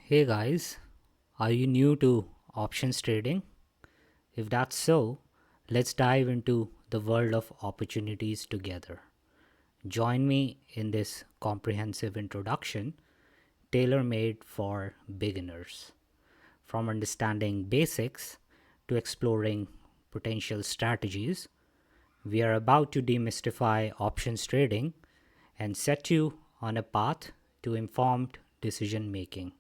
Hey guys, are you new to options trading? If that's so, let's dive into the world of opportunities together. Join me in this comprehensive introduction tailor made for beginners. From understanding basics to exploring potential strategies, we are about to demystify options trading and set you on a path to informed decision making.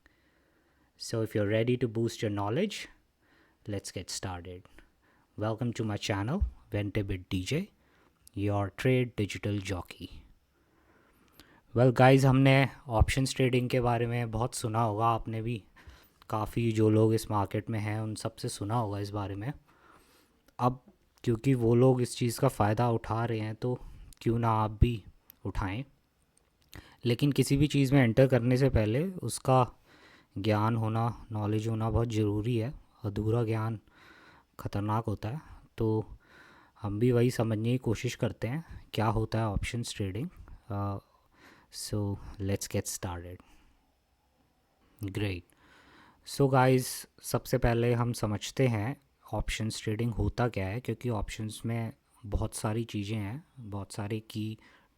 So, if you're ready to boost your knowledge, let's get started. Welcome to my channel, Ventabit DJ, your trade digital jockey. Well guys, हमने options trading के बारे में बहुत सुना होगा, आपने भी काफ़ी जो लोग इस मार्केट में हैं उन सब से सुना होगा इस बारे में. अब क्योंकि वो लोग इस चीज़ का फ़ायदा उठा रहे हैं तो क्यों ना आप भी उठाएं. लेकिन किसी भी चीज़ में एंटर करने से पहले उसका ज्ञान होना, नॉलेज होना बहुत ज़रूरी है. अधूरा ज्ञान ख़तरनाक होता है. तो हम भी वही समझने की कोशिश करते हैं क्या होता है options trading. So let's get started. Great. So guys, सबसे पहले हम समझते हैं ऑप्शंस ट्रेडिंग होता क्या है, क्योंकि ऑप्शंस में बहुत सारी चीज़ें हैं, बहुत सारे की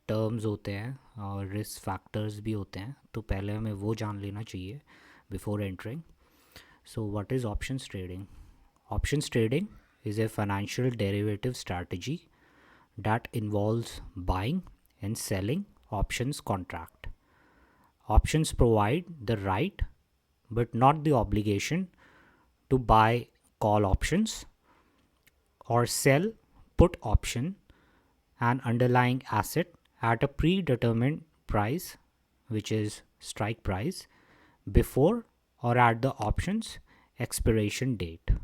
टर्म्स होते हैं और रिस्क फैक्टर्स भी होते हैं. तो पहले हमें वो जान लेना चाहिए before entering. So what is options trading? Options trading is a financial derivative strategy that involves buying and selling options contract. Options provide the right but not the obligation to buy call options or sell put option an underlying asset at a predetermined price, which is strike price, before or at the option's expiration date.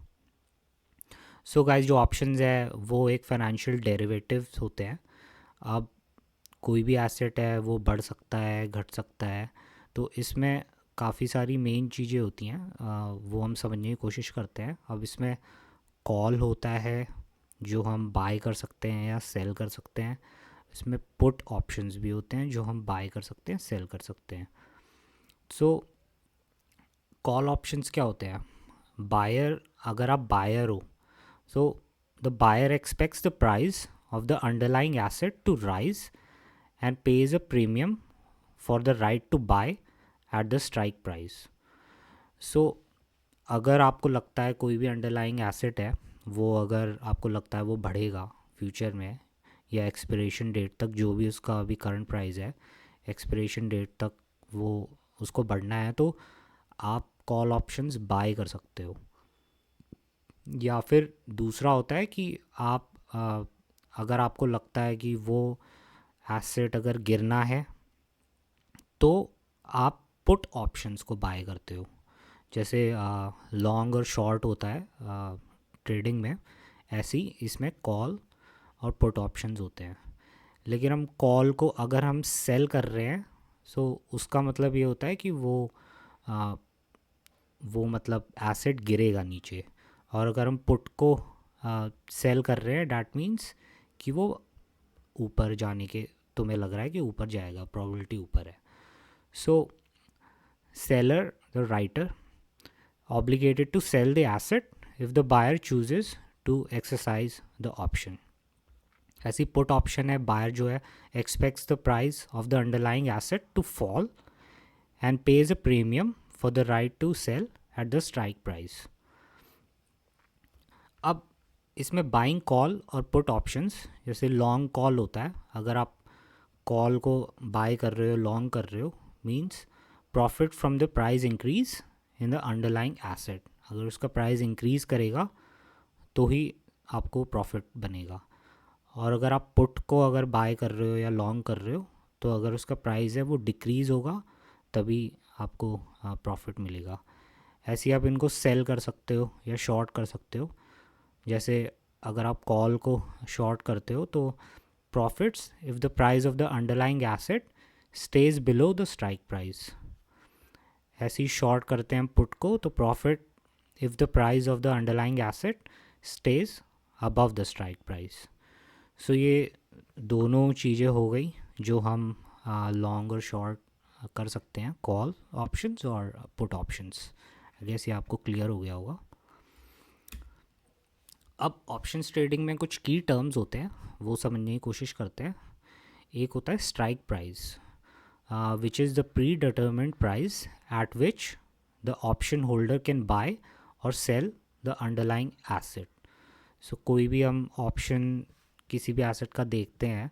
So guys, जो options है वो एक financial derivatives होते हैं. अब कोई भी asset है वो बढ़ सकता है, घट सकता है. तो इसमें काफ़ी सारी मेन चीज़ें होती हैं, वो हम समझने की कोशिश करते हैं. अब इसमें कॉल होता है जो हम बाय कर सकते हैं या सेल कर सकते हैं. इसमें पुट ऑप्शंस भी होते हैं जो हम बाय कर सकते हैं, सेल कर सकते हैं. सो कॉल ऑप्शंस क्या होते हैं? बायर, अगर आप बायर हो, so the buyer expects the price of the underlying asset to rise and pays a premium for the right to buy at the strike price. So अगर आपको लगता है कोई भी अंडरलाइंग एसेट है, वो अगर आपको लगता है वो बढ़ेगा फ्यूचर में या एक्सपिरेशन डेट तक, जो भी उसका अभी करंट प्राइस है, एक्सपिरेशन डेट तक वो उसको बढ़ना है, तो आप कॉल ऑप्शंस बाय कर सकते हो. या फिर दूसरा होता है कि आप अगर आपको लगता है कि वो एसेट अगर गिरना है तो आप पुट ऑप्शंस को बाय करते हो. जैसे लॉन्ग और शॉर्ट होता है ट्रेडिंग में, ऐसी इसमें कॉल और पुट ऑप्शंस होते हैं. लेकिन हम कॉल को अगर हम सेल कर रहे हैं, सो उसका मतलब ये होता है कि वो मतलब एसेट गिरेगा नीचे. और अगर हम पुट को सेल कर रहे हैं, डैट मीन्स कि वो ऊपर जाने के, तुम्हें लग रहा है कि ऊपर जाएगा, प्रोबेबिलिटी ऊपर है. So seller, the writer, obligated to sell the asset if the buyer chooses to exercise the option. ऐसी पुट ऑप्शन है, बायर जो है expects the price of the underlying asset to fall and pays a premium for the right to sell at the strike price. अब इसमें buying call और put options, जैसे long call होता है, अगर आप कॉल को बाय कर रहे हो, लॉन्ग कर रहे हो, means profit from the price increase in the underlying asset. अगर उसका प्राइस इंक्रीज करेगा तो ही आपको प्रॉफिट बनेगा. और अगर आप पुट को अगर बाय कर रहे हो या लॉन्ग कर रहे हो, तो अगर उसका प्राइस है वो डिक्रीज़ होगा तभी आपको प्रॉफिट मिलेगा. ऐसे आप इनको सेल कर सकते हो या शॉर्ट कर सकते हो. जैसे अगर आप कॉल को शॉर्ट करते हो तो profits if the price of the underlying asset stage below the strike price. ऐसे ही शॉर्ट करते हैं पुट को, तो profit if the price of the underlying asset stays above the strike price. So ये दोनों चीज़ें हो गई जो हम लॉन्ग और शॉर्ट कर सकते हैं, कॉल ऑप्शंस और पुट ऑप्शंस। आई गेस ये आपको क्लियर हो गया होगा। अब ऑप्शंस ट्रेडिंग में कुछ की टर्म्स होते हैं, वो समझने की कोशिश करते हैं। एक होता है strike price, which is the predetermined price at which the option holder can buy or sell the underlying asset. So कोई भी हम ऑप्शन किसी भी एसेट का देखते हैं,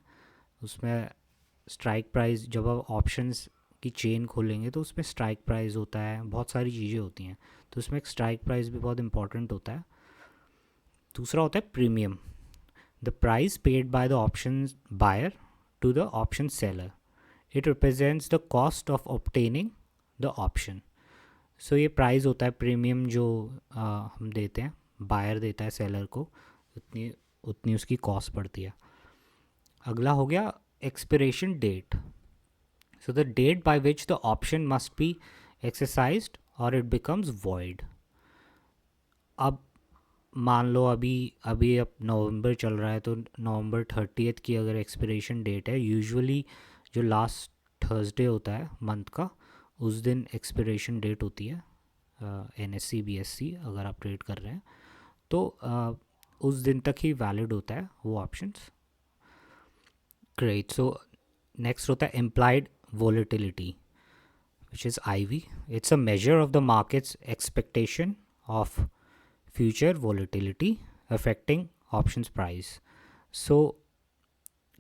उसमें स्ट्राइक प्राइस, जब आप ऑप्शंस की चेन खोलेंगे तो उसमें स्ट्राइक प्राइस होता है, बहुत सारी चीज़ें होती हैं, तो उसमें एक स्ट्राइक प्राइस भी बहुत इंपॉर्टेंट होता है। दूसरा होता है premium, the price paid by the option buyer to the option seller, it represents the cost of obtaining the option. So ये प्राइस होता है प्रीमियम जो हम देते हैं, बायर देता है सेलर को, उतनी उतनी उसकी कॉस्ट पड़ती है। अगला हो गया expiration date, so the date by which the option must be exercised और इट बिकम्स वॉइड। अब मान लो अभी अब नवंबर चल रहा है, तो नवंबर 30 की अगर एक्सपिरेशन डेट है, यूजुअली जो लास्ट थर्सडे होता है मंथ का, उस दिन एक्सपिरेशन डेट होती है NSE BSE अगर आप ट्रेड कर रहे हैं तो उस दिन तक ही वैलिड होता है वो ऑप्शंस। ग्रेट। सो नेक्स्ट होता है implied volatility, which is IV। It's a measure of the market's expectation of future volatility affecting options price. So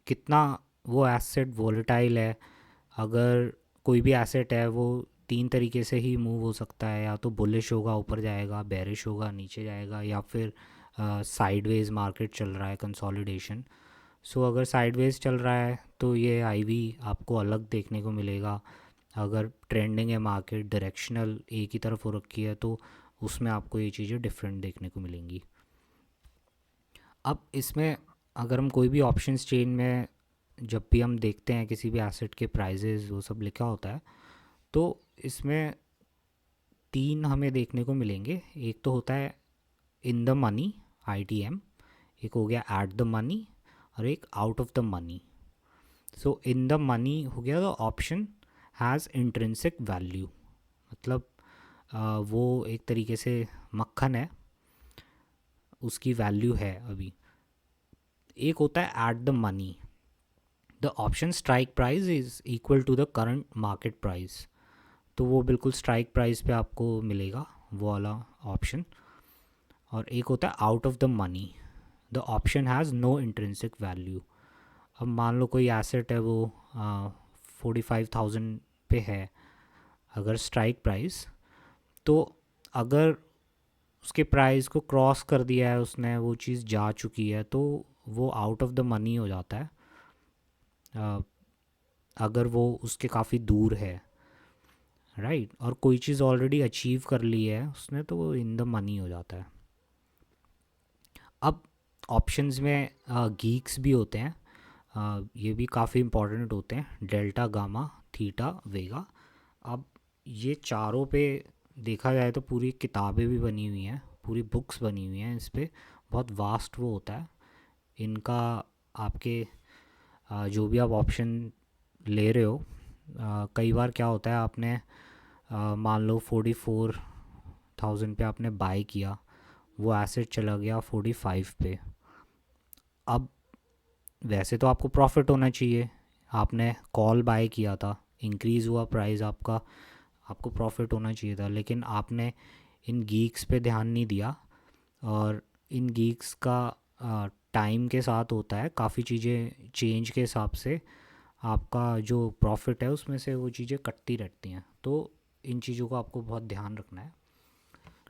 कितना वो एसेट वोलेटाइल है, अगर कोई भी एसेट है वो 3 तरीके से ही मूव हो सकता है, या तो बुलिश होगा ऊपर जाएगा, बेरिश होगा नीचे जाएगा, या फिर साइडवेज मार्केट चल रहा है, कंसोलिडेशन। सो अगर साइडवेज चल रहा है तो ये IV आपको अलग देखने को मिलेगा। अगर ट्रेंडिंग है मार्केट, डायरेक्शनल एक ही तरफ हो रखी है, तो उसमें आपको ये चीज़ें डिफरेंट देखने को मिलेंगी। अब इसमें अगर हम कोई भी ऑप्शंस चेन में जब भी हम देखते हैं किसी भी एसेट के प्राइजेस वो सब लिखा होता है, तो इसमें 3 हमें देखने को मिलेंगे। एक तो होता है इन द मनी ITM, एक हो गया एट द मनी, और एक out of the money. So in the money हो गया the option has intrinsic value, मतलब वो एक तरीके से मक्खन है, उसकी वैल्यू है अभी। एक होता है at the money, the option strike price is equal to the current market price, तो वो बिल्कुल स्ट्राइक प्राइस पे आपको मिलेगा वो वाला ऑप्शन। और एक होता है out of the money, the option has no intrinsic value. अब मान लो कोई एसेट है वो 45,000 पे है अगर स्ट्राइक प्राइस, तो अगर उसके प्राइस को क्रॉस कर दिया है उसने, वो चीज़ जा चुकी है, तो वो आउट ऑफ द मनी हो जाता है। अगर वो उसके काफ़ी दूर है, राइट, और कोई चीज़ ऑलरेडी अचीव कर ली है उसने, तो वो इन द मनी हो जाता है। अब ऑप्शंस में गीक्स भी होते हैं, ये भी काफ़ी इंपॉर्टेंट होते हैं, डेल्टा, गामा, थीटा, वेगा। अब ये चारों पे देखा जाए तो पूरी किताबें भी बनी हुई हैं, पूरी बुक्स बनी हुई हैं इस पर, बहुत वास्ट वो होता है इनका। आपके जो भी आप ऑप्शन ले रहे हो, कई बार क्या होता है, आपने मान लो 44,000 पे आपने बाय किया, वो एसेट चला गया 45 पे। अब वैसे तो आपको प्रॉफिट होना चाहिए, आपने कॉल बाय किया था, इंक्रीज़ हुआ प्राइस आपका, आपको प्रॉफिट होना चाहिए था, लेकिन आपने इन गीक्स पे ध्यान नहीं दिया। और इन गीक्स का टाइम के साथ होता है, काफ़ी चीज़ें चेंज के हिसाब से आपका जो प्रॉफिट है उसमें से वो चीज़ें कटती रहती हैं, तो इन चीज़ों को आपको बहुत ध्यान रखना है।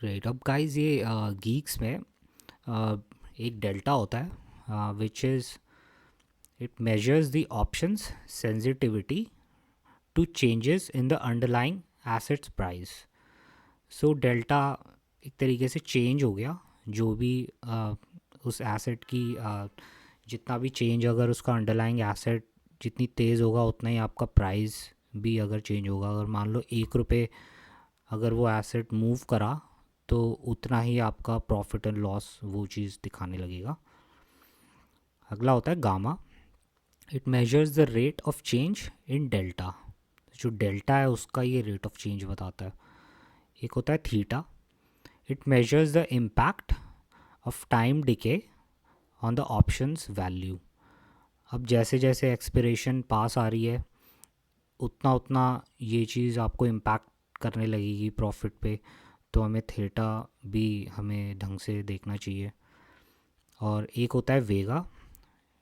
राइट। अब गाइस ये गीक्स में एक डेल्टा होता है, which is it measures the option's sensitivity to changes in the underlying asset's price. So delta एक तरीके से चेंज हो गया, जो भी उस एसेट की जितना भी चेंज, अगर उसका अंडरलाइंग एसेट जितनी तेज़ होगा उतना ही आपका प्राइस भी अगर चेंज होगा। अगर मान लो 1 रुपये अगर वो एसेट मूव करा, तो उतना ही आपका प्रॉफिट एंड लॉस वो चीज़ दिखाने लगेगा। अगला होता है gamma. It measures the rate of change in delta. जो डेल्टा है उसका ये रेट ऑफ चेंज बताता है। एक होता है theta. It measures the impact of time decay on the options value. अब जैसे जैसे एक्सपिरेशन पास आ रही है उतना उतना ये चीज़ आपको इम्पैक्ट करने लगेगी प्रॉफिट पे, तो हमें थीटा भी हमें ढंग से देखना चाहिए। और एक होता है vega.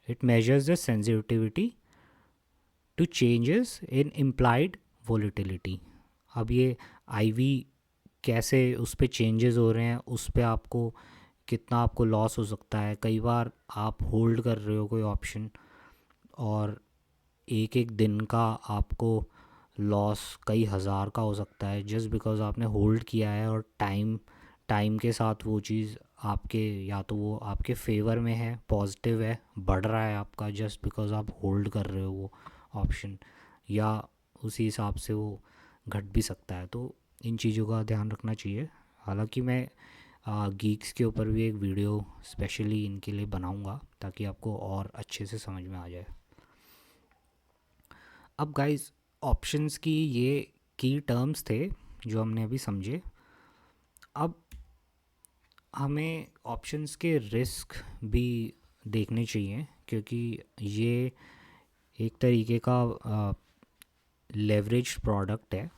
It measures the sensitivity to changes in implied volatility. अब ये आईवी कैसे उस पर चेंजेस हो रहे हैं, उस पर आपको कितना आपको लॉस हो सकता है। कई बार आप होल्ड कर रहे हो कोई ऑप्शन और एक एक दिन का आपको लॉस कई हज़ार का हो सकता है, जस्ट बिकॉज आपने होल्ड किया है और टाइम टाइम के साथ वो चीज़ आपके, या तो वो आपके फेवर में है, पॉजिटिव है, बढ़ रहा है आपका जस्ट बिकॉज आप होल्ड कर रहे हो वो ऑप्शन, या उसी हिसाब से वो घट भी सकता है। तो इन चीज़ों का ध्यान रखना चाहिए। हालांकि मैं गीक्स के ऊपर भी एक वीडियो स्पेशली इनके लिए बनाऊंगा ताकि आपको और अच्छे से समझ में आ जाए। अब गाइस, ऑप्शंस की ये की टर्म्स थे जो हमने अभी समझे। अब हमें ऑप्शंस के रिस्क भी देखने चाहिए, क्योंकि ये एक तरीके का लेवरेज प्रोडक्ट है।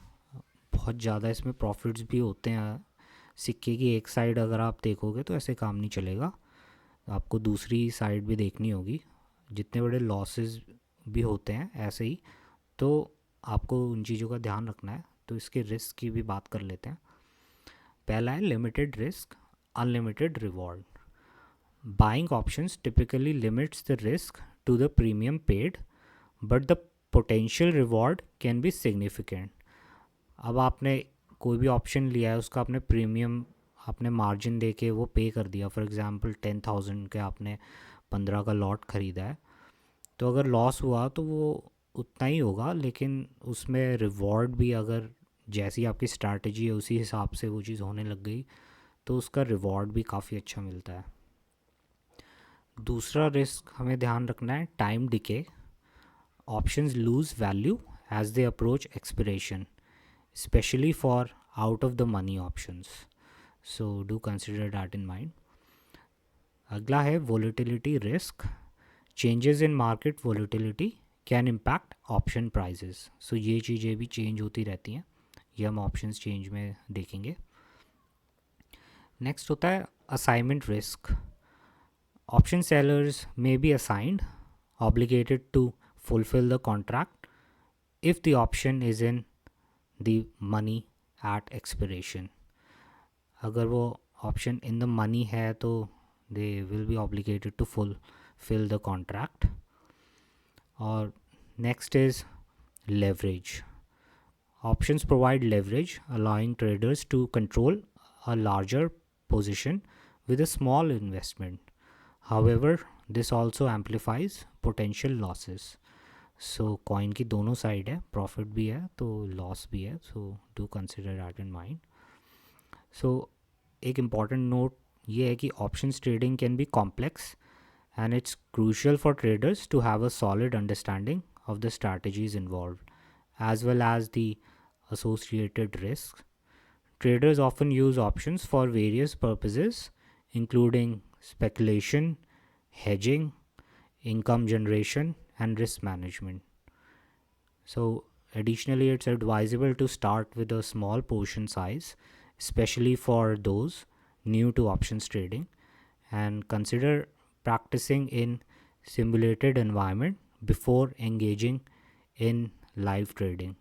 बहुत ज़्यादा इसमें प्रॉफिट्स भी होते हैं। सिक्के की एक साइड अगर आप देखोगे तो ऐसे काम नहीं चलेगा, आपको दूसरी साइड भी देखनी होगी। जितने बड़े लॉसेस भी होते हैं ऐसे ही, तो आपको उन चीज़ों का ध्यान रखना है। तो इसके रिस्क की भी बात कर लेते हैं। पहला है limited risk, unlimited reward. Buying options typically limits the risk to the premium paid, but the potential reward can be significant. अब आपने कोई भी ऑप्शन लिया है, उसका आपने प्रीमियम आपने मार्जिन दे के वो पे कर दिया। फॉर एग्ज़ाम्पल 10,000 के आपने 15 का लॉट ख़रीदा है, तो अगर लॉस हुआ तो वो उतना ही होगा, लेकिन उसमें रिवॉर्ड भी अगर जैसी आपकी स्ट्रैटेजी है उसी हिसाब से वो चीज़ होने लग गई तो उसका रिवॉर्ड भी काफ़ी अच्छा मिलता है। दूसरा रिस्क हमें ध्यान रखना है time decay. Options lose value as they approach expiration, especially for out of the money options, so do consider that in mind. अगला है volatility risk. Changes in market volatility can impact option prices. so ये चीज़ें भी change होती रहती हैं, ये हम ऑप्शंस चेंज में देखेंगे। नेक्स्ट होता है assignment risk. Option sellers may be assigned obligated to fulfill the contract if the option is in the money at expiration. अगर वो ऑप्शन इन द मनी है तो they will be obligated to fulfil the contract. और next is leverage. Options provide leverage allowing traders to control a larger position with a small investment. However, this also amplifies potential losses. So coin की दोनों side है, profit भी है तो loss भी है, so do consider that in mind. So एक important note ये है कि options trading can be complex and it's crucial for traders to have a solid understanding of the strategies involve as well as the associated risks. Traders often use options for various purposes, including speculation, hedging, income generation, and risk management. So, additionally, it's advisable to start with a small portion size, especially for those new to options trading, and consider practicing in simulated environment before engaging in live trading.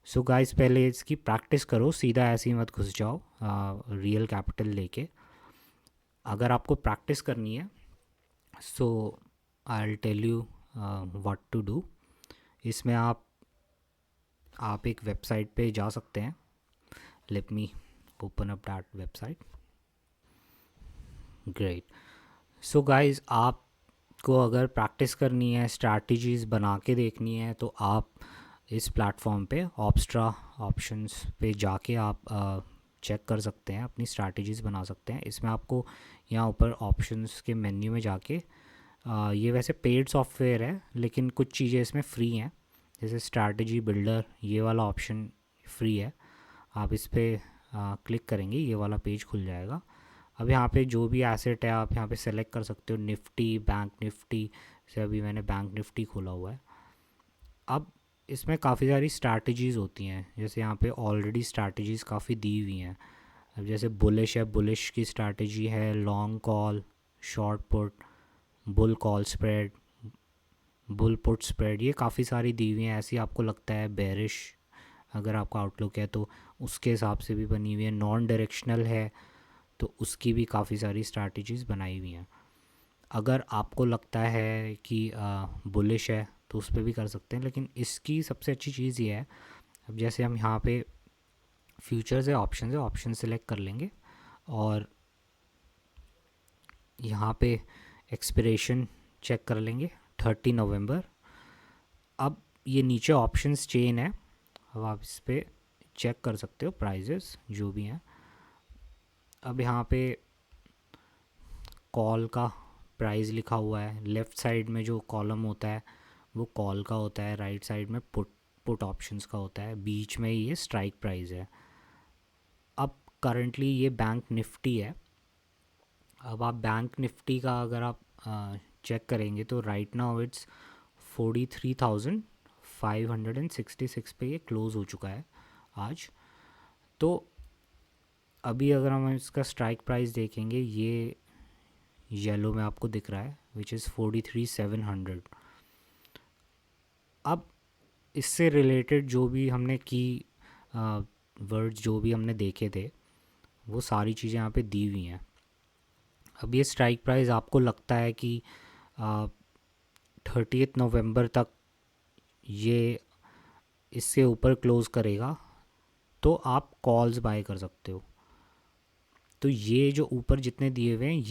So guys, पहले इसकी practice करो, सीधा ऐसे ही मत घुस जाओ real capital लेके। अगर आपको प्रैक्टिस करनी है so I will tell you what to do. इसमें आप एक वेबसाइट पे जा सकते हैं। Let me open up that website. Great. So guys, आपको अगर प्रैक्टिस करनी है, स्ट्रैटेजीज़ बना के देखनी है, तो आप इस प्लेटफॉर्म पे ऑप्स्ट्रा ऑप्शंस पे जाके आप चेक कर सकते हैं, अपनी स्ट्रैटेजीज़ बना सकते हैं। इसमें आपको यहाँ ऊपर ऑप्शंस के मेन्यू में जाके ये वैसे पेड सॉफ्टवेयर है लेकिन कुछ चीज़ें इसमें फ्री हैं, जैसे स्ट्रैटेजी बिल्डर, ये वाला ऑप्शन फ्री है। आप इस पर क्लिक करेंगे, ये वाला पेज खुल जाएगा। अब यहाँ पे जो भी एसेट है आप यहाँ पे सेलेक्ट कर सकते हो, निफ्टी, बैंक निफ्टी से, अभी मैंने बैंक निफ्टी खोला हुआ है। अब इसमें काफ़ी सारी स्ट्रैटेजीज़ होती हैं, जैसे यहाँ पे ऑलरेडी स्ट्रैटेजीज़ काफ़ी दी हुई हैं। अब जैसे बुलिश है, बुलिश की स्ट्रैटेजी है, long call, short put, bull call spread, bull put spread, ये काफ़ी सारी दी हुई हैं। ऐसी आपको लगता है बेरिश अगर आपका आउटलुक है तो उसके हिसाब से भी बनी हुई है। नॉन डायरेक्शनल है तो उसकी भी काफ़ी सारी स्ट्रैटेजीज़ बनाई हुई हैं। अगर आपको लगता है कि बुलिश है तो उस पर भी कर सकते हैं, लेकिन इसकी सबसे अच्छी चीज़ ये है, अब जैसे हम यहाँ पे फ्यूचर्स है, ऑप्शन सेलेक्ट कर लेंगे और यहाँ पे एक्सपिरेशन चेक कर लेंगे 30 नवंबर। अब ये नीचे ऑप्शंस चेन है, अब आप इस पर चेक कर सकते हो प्राइजेस जो भी हैं। अब यहाँ पे कॉल का प्राइस लिखा हुआ है, लेफ़्ट साइड में जो कॉलम होता है वो कॉल का होता है, राइट साइड में पुट ऑप्शंस का होता है, बीच में ये स्ट्राइक प्राइस है। अब करंटली ये बैंक निफ्टी है। अब आप बैंक निफ्टी का अगर आप चेक करेंगे तो राइट नाउ इट्स 43,566 पे ये क्लोज़ हो चुका है आज। तो अभी अगर हम इसका स्ट्राइक प्राइस देखेंगे, ये येलो में आपको दिख रहा है विच इज़ 43,700। अब इससे रिलेटेड जो भी हमने की वर्ड्स जो भी हमने देखे थे वो सारी चीज़ें यहाँ पे दी हुई हैं। अब ये स्ट्राइक प्राइस आपको लगता है कि 30 नवंबर तक ये इससे ऊपर क्लोज़ करेगा तो आप कॉल्स बाय कर सकते हो। तो ये जो ऊपर जितने दिए हुए हैं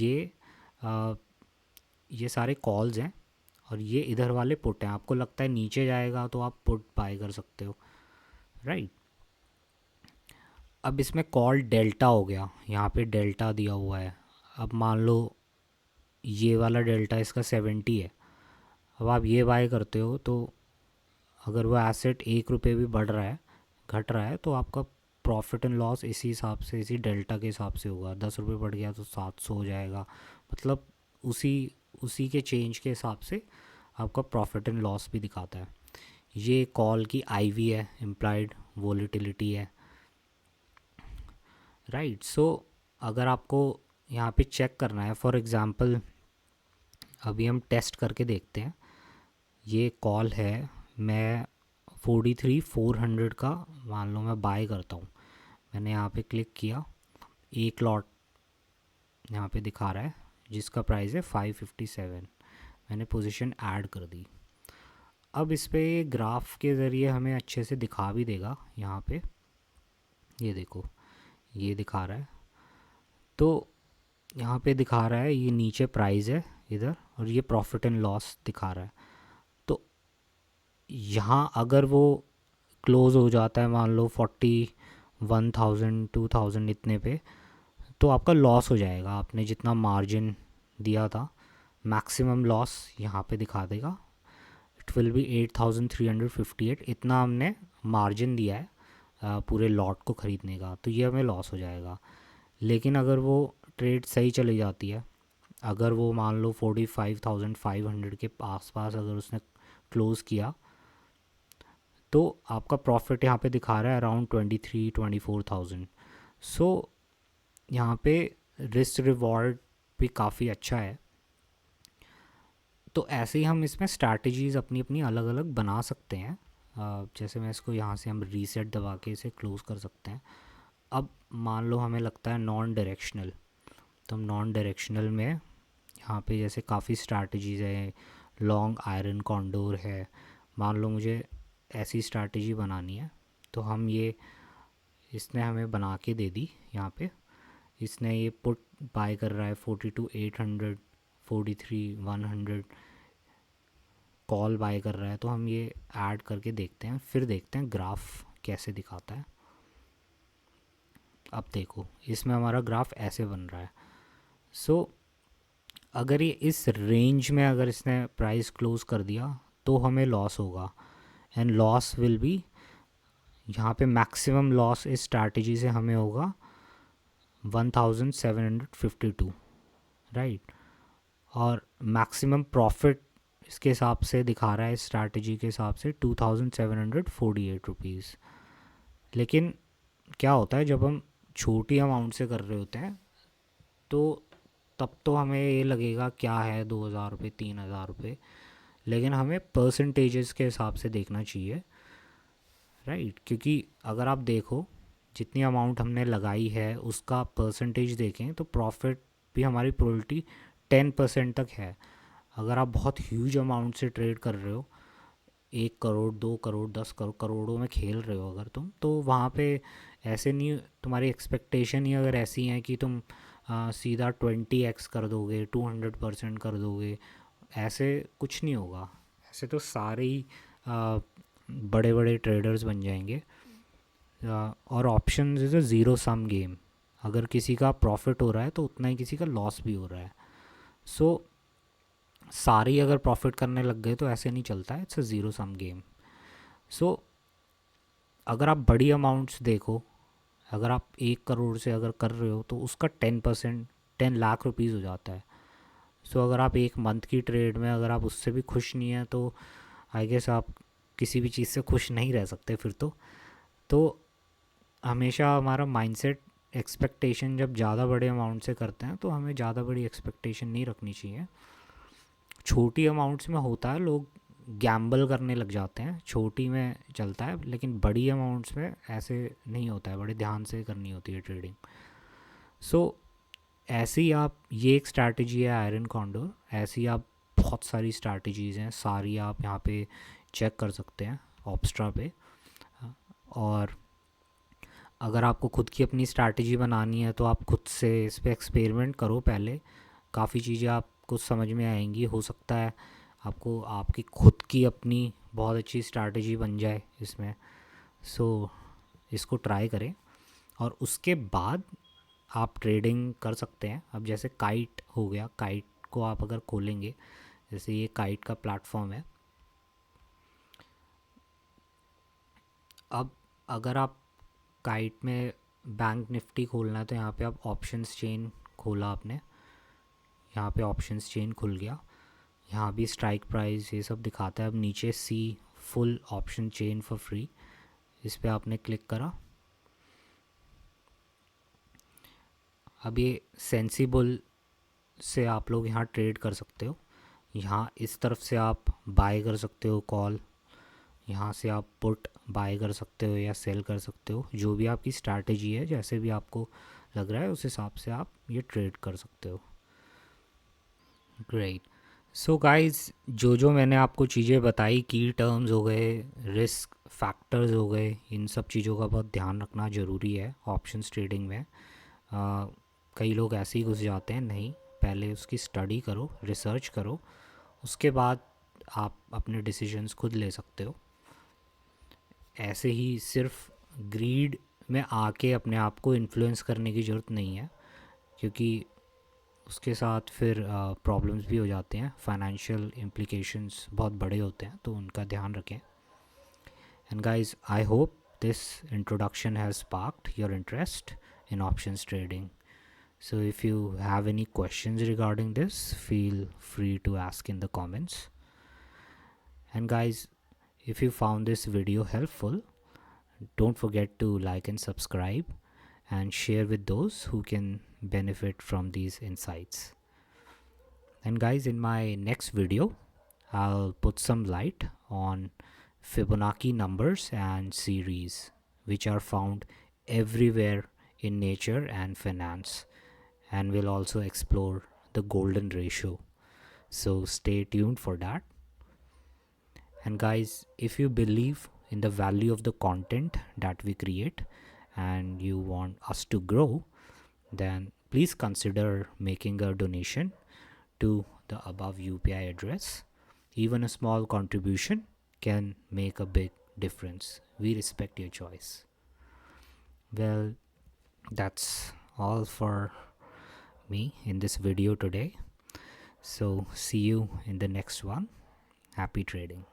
ये सारे कॉल्स हैं और ये इधर वाले पुट हैं। आपको लगता है नीचे जाएगा तो आप पुट बाय कर सकते हो, राइट। अब इसमें कॉल डेल्टा हो गया, यहाँ पे डेल्टा दिया हुआ है। अब मान लो ये वाला डेल्टा इसका 70 है। अब आप ये बाय करते हो तो अगर वो एसेट 1 रुपये भी बढ़ रहा है, घट रहा है, तो आपका प्रॉफिट एंड लॉस इसी हिसाब से, इसी डेल्टा के हिसाब से होगा। 10 रुपये बढ़ गया तो 700 हो जाएगा, मतलब उसी उसी के चेंज के हिसाब से आपका प्रॉफिट एंड लॉस भी दिखाता है। ये कॉल की आईवी है, इम्प्लाइड वोलेटिलिटी है, राइट। सो अगर आपको यहाँ पे चेक करना है, फॉर एग्ज़ाम्पल अभी हम टेस्ट करके देखते हैं। ये कॉल है, मैं 43,400 का मान लो मैं बाय करता हूँ। मैंने यहाँ पे क्लिक किया, एक लॉट यहाँ पे दिखा रहा है जिसका प्राइस है 557। मैंने पोजीशन ऐड कर दी। अब इस पे ग्राफ के ज़रिए हमें अच्छे से दिखा भी देगा। यहाँ पे ये देखो, ये दिखा रहा है, तो यहाँ पे दिखा रहा है ये नीचे प्राइस है इधर और ये प्रॉफिट एंड लॉस दिखा रहा है। तो यहाँ अगर वो क्लोज़ हो जाता है मान लो 41,000 2,000 इतने पे, तो आपका लॉस हो जाएगा। आपने जितना मार्जिन दिया था, मैक्सिमम लॉस यहाँ पे दिखा देगा। इट विल बी 8,358, इतना हमने मार्जिन दिया है पूरे लॉट को ख़रीदने का, तो ये हमें लॉस हो जाएगा। लेकिन अगर वो ट्रेड सही चली जाती है, अगर वो मान लो 45,500 के आसपास अगर उसने क्लोज़ किया, तो आपका प्रॉफिट यहाँ पे दिखा रहा है अराउंड 23-24,000। सो यहाँ पे रिस्क रिवॉर्ड भी काफ़ी अच्छा है। तो ऐसे ही हम इसमें स्ट्रैटेजीज़ अपनी अपनी अलग अलग बना सकते हैं। जैसे मैं इसको यहाँ से हम रीसेट दबा के इसे क्लोज़ कर सकते हैं। अब मान लो हमें लगता है नॉन डायरेक्शनल, तो हम नॉन डायरेक्शनल में यहाँ पे जैसे काफ़ी स्ट्रैटेजीज़ है, लॉन्ग आयरन कॉन्डोर है। मान लो मुझे ऐसी स्ट्रैटेजी बनानी है, तो हम ये, इसने हमें बना के दे दी। यहाँ पे इसने ये पुट बाय कर रहा है 42,800, 43,100 कॉल बाय कर रहा है। तो हम ये ऐड करके देखते हैं, फिर देखते हैं ग्राफ कैसे दिखाता है। अब देखो इसमें हमारा ग्राफ ऐसे बन रहा है। सो अगर ये इस रेंज में अगर इसने प्राइस क्लोज कर दिया तो हमें लॉस होगा, एंड लॉस विल बी, यहाँ पे मैक्सिमम लॉस इस स्ट्रैटेजी से हमें होगा 1752, राइट। और मैक्सिमम प्रॉफिट इसके हिसाब से दिखा रहा है, इस स्ट्रैटेजी के हिसाब से 2748 रुपीज़। लेकिन क्या होता है जब हम छोटी अमाउंट से कर रहे होते हैं तो तब तो हमें ये लगेगा क्या है 2000 रुपये 3000 रुपये, लेकिन हमें परसेंटेजेस के हिसाब से देखना चाहिए, राइट। क्योंकि अगर आप देखो जितनी अमाउंट हमने लगाई है उसका परसेंटेज देखें तो प्रॉफिट भी हमारी प्रोबेबिलिटी 10% तक है। अगर आप बहुत ह्यूज अमाउंट से ट्रेड कर रहे हो, 1 करोड़ 2 करोड़ 10 करोड़ करोड़ों में खेल रहे हो अगर तुम, तो वहाँ पे ऐसे नहीं, तुम्हारी एक्सपेक्टेशन ही अगर ऐसी है कि तुम सीधा 20x कर दोगे 200% कर दोगे, ऐसे कुछ नहीं होगा। ऐसे तो सारे ही बड़े बड़े ट्रेडर्स बन जाएंगे। और option is a zero sum game, अगर किसी का प्रॉफिट हो रहा है तो उतना ही किसी का लॉस भी हो रहा है। सो सारे ही अगर प्रॉफिट करने लग गए तो ऐसे नहीं चलता है, it's a zero sum game. So अगर आप बड़ी अमाउंट्स देखो, अगर आप 1 करोड़ से अगर कर रहे हो तो उसका 10%, 10 लाख रुपीज़ हो जाता है। सो अगर आप एक मंथ की ट्रेड में अगर आप उससे भी खुश नहीं हैं तो आई गेस आप किसी भी चीज़ से खुश नहीं रह सकते फिर तो हमेशा हमारा माइंडसेट, एक्सपेक्टेशन जब ज़्यादा बड़े अमाउंट से करते हैं तो हमें ज़्यादा बड़ी एक्सपेक्टेशन नहीं रखनी चाहिए। छोटी अमाउंट्स में होता है लोग गैम्बल करने लग जाते हैं, छोटी में चलता है, लेकिन बड़ी अमाउंट्स में ऐसे नहीं होता है, बड़े ध्यान से करनी होती है ट्रेडिंग। सो ऐसे ही आप, ये एक स्ट्रैटेजी है आयरन कॉन्डोर, ऐसी ही आप बहुत सारी स्ट्रैटेजीज़ हैं, सारी आप यहाँ पे चेक कर सकते हैं ऑप्स्ट्रा पे। और अगर आपको खुद की अपनी स्ट्रैटेजी बनानी है तो आप खुद से इस पर एक्सपेरिमेंट करो पहले, काफ़ी चीज़ें आपको समझ में आएंगी। हो सकता है आपको आपकी खुद की अपनी बहुत अच्छी स्ट्रैटेजी बन जाए इसमें। सो इसको ट्राई करें और उसके बाद आप ट्रेडिंग कर सकते हैं। अब जैसे काइट हो गया, काइट को आप अगर खोलेंगे, जैसे ये काइट का प्लेटफॉर्म है। अब अगर आप काइट में बैंक निफ्टी खोलना है तो यहाँ पे आप ऑप्शंस चेन खोला आपने, यहाँ पे ऑप्शंस चेन खुल गया, यहाँ भी स्ट्राइक प्राइस ये सब दिखाता है। अब नीचे see full option chain for free, इस पर आपने क्लिक करा। अब ये सेंसिबल से आप लोग यहाँ ट्रेड कर सकते हो। यहाँ इस तरफ से आप बाय कर सकते हो कॉल, यहाँ से आप पुट बाय कर सकते हो या सेल कर सकते हो, जो भी आपकी स्ट्रैटेजी है, जैसे भी आपको लग रहा है उस हिसाब से आप ये ट्रेड कर सकते हो। ग्रेट। सो गाइस, जो मैंने आपको चीज़ें बताई, की टर्म्स हो गए, रिस्क फैक्टर्स हो गए, इन सब चीज़ों का बहुत ध्यान रखना ज़रूरी है ऑप्शंस ट्रेडिंग में। कई लोग ऐसे ही घुस जाते हैं, नहीं, पहले उसकी स्टडी करो, रिसर्च करो, उसके बाद आप अपने डिसीजंस खुद ले सकते हो। ऐसे ही सिर्फ ग्रीड में आके अपने आप को इन्फ्लुएंस करने की ज़रूरत नहीं है, क्योंकि उसके साथ फिर प्रॉब्लम्स भी हो जाते हैं, फाइनेंशियल इम्प्लिकेशंस बहुत बड़े होते हैं, तो उनका ध्यान रखें। And guys, I hope this introduction has sparked your interest in options trading. So if you have any questions regarding this, feel free to ask in the comments. And guys, if you found this video helpful, don't forget to like and subscribe and share with those who can benefit from these insights. And guys, in my next video, I'll put some light on Fibonacci numbers and series, which are found everywhere in nature and finance, and we'll also explore the golden ratio. So stay tuned for that. And guys, if you believe in the value of the content that we create and you want us to grow, then please consider making a donation to the above UPI address. Even a small contribution can make a big difference. We respect your choice. Well, That's all for me in this video today. So see you in the next one. Happy trading.